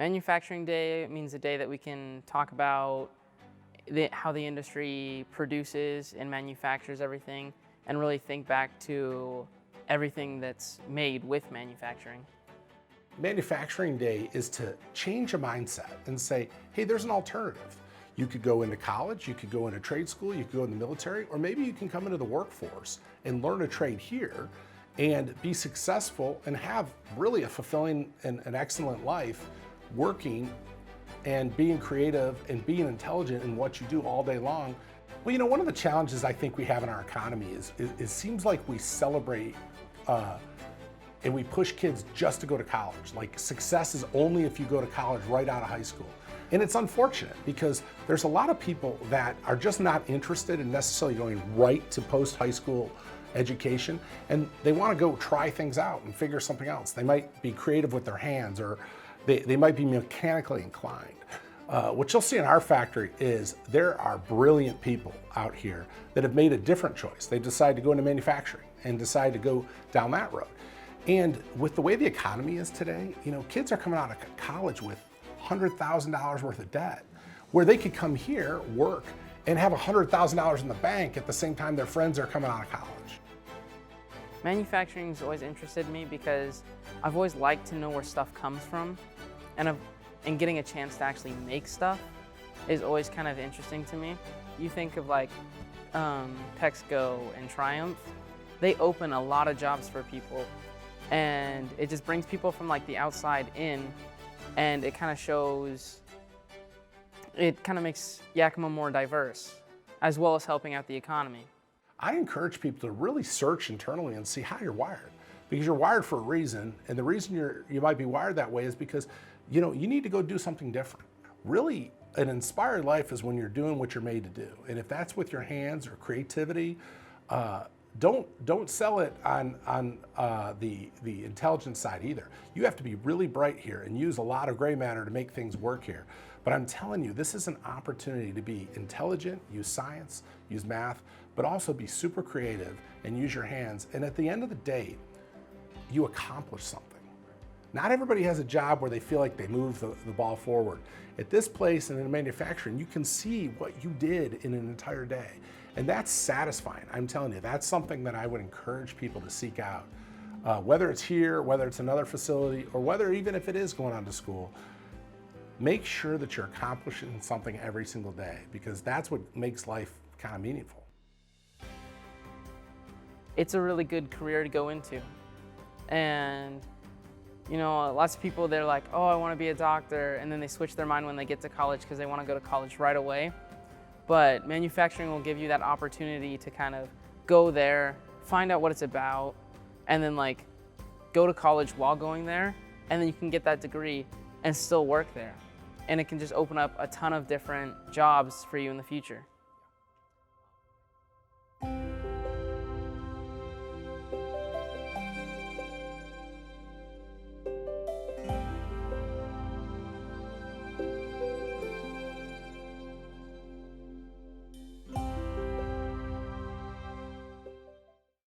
Manufacturing Day means a day that we can talk about how the industry produces and manufactures everything, and really think back to everything that's made with manufacturing. Manufacturing Day is to change a mindset and say, hey, there's an alternative. You could go into college, you could go into trade school, you could go in the military, or maybe you can come into the workforce and learn a trade here and be successful and have really a fulfilling and an excellent life working and being creative and being intelligent in what you do all day long. Well, you know, one of the challenges I think we have in our economy is it seems like we celebrate and we push kids just to go to college. Like success is only if you go to college right out of high school. And it's unfortunate because there's a lot of people that are just not interested in necessarily going right to post-high school education, and they want to go try things out and figure something else. They might be creative with their hands, or they might be mechanically inclined. What you'll see in our factory is there are brilliant people out here that have made a different choice. They decided to go into manufacturing and decide to go down that road. And with the way the economy is today, you know, kids are coming out of college with $100,000 worth of debt, where they could come here, work, and have $100,000 in the bank at the same time their friends are coming out of college. Manufacturing's always interested me because I've always liked to know where stuff comes from, and getting a chance to actually make stuff is always kind of interesting to me. You think of like Pexco and Triumph, they open a lot of jobs for people, and it just brings people from like the outside in, and it kind of shows, it kind of makes Yakima more diverse, as well as helping out the economy. I encourage people to really search internally and see how you're wired, because you're wired for a reason, and the reason you might be wired that way is because you know you need to go do something different. Really, an inspired life is when you're doing what you're made to do, and if that's with your hands or creativity, don't sell it on the intelligence side either. You have to be really bright here and use a lot of gray matter to make things work here. But I'm telling you, this is an opportunity to be intelligent, use science, use math, but also be super creative and use your hands. And at the end of the day, you accomplish something. Not everybody has a job where they feel like they move the ball forward. At this place and in manufacturing, you can see what you did in an entire day. And that's satisfying. I'm telling you, that's something that I would encourage people to seek out. Whether it's here, whether it's another facility, or whether even if it is going on to school, make sure that you're accomplishing something every single day, because that's what makes life kind of meaningful. It's a really good career to go into. And you know, lots of people, they're like, oh, I want to be a doctor, and then they switch their mind when they get to college because they want to go to college right away. But manufacturing will give you that opportunity to kind of go there, find out what it's about, and then like go to college while going there, and then you can get that degree and still work there. And it can just open up a ton of different jobs for you in the future.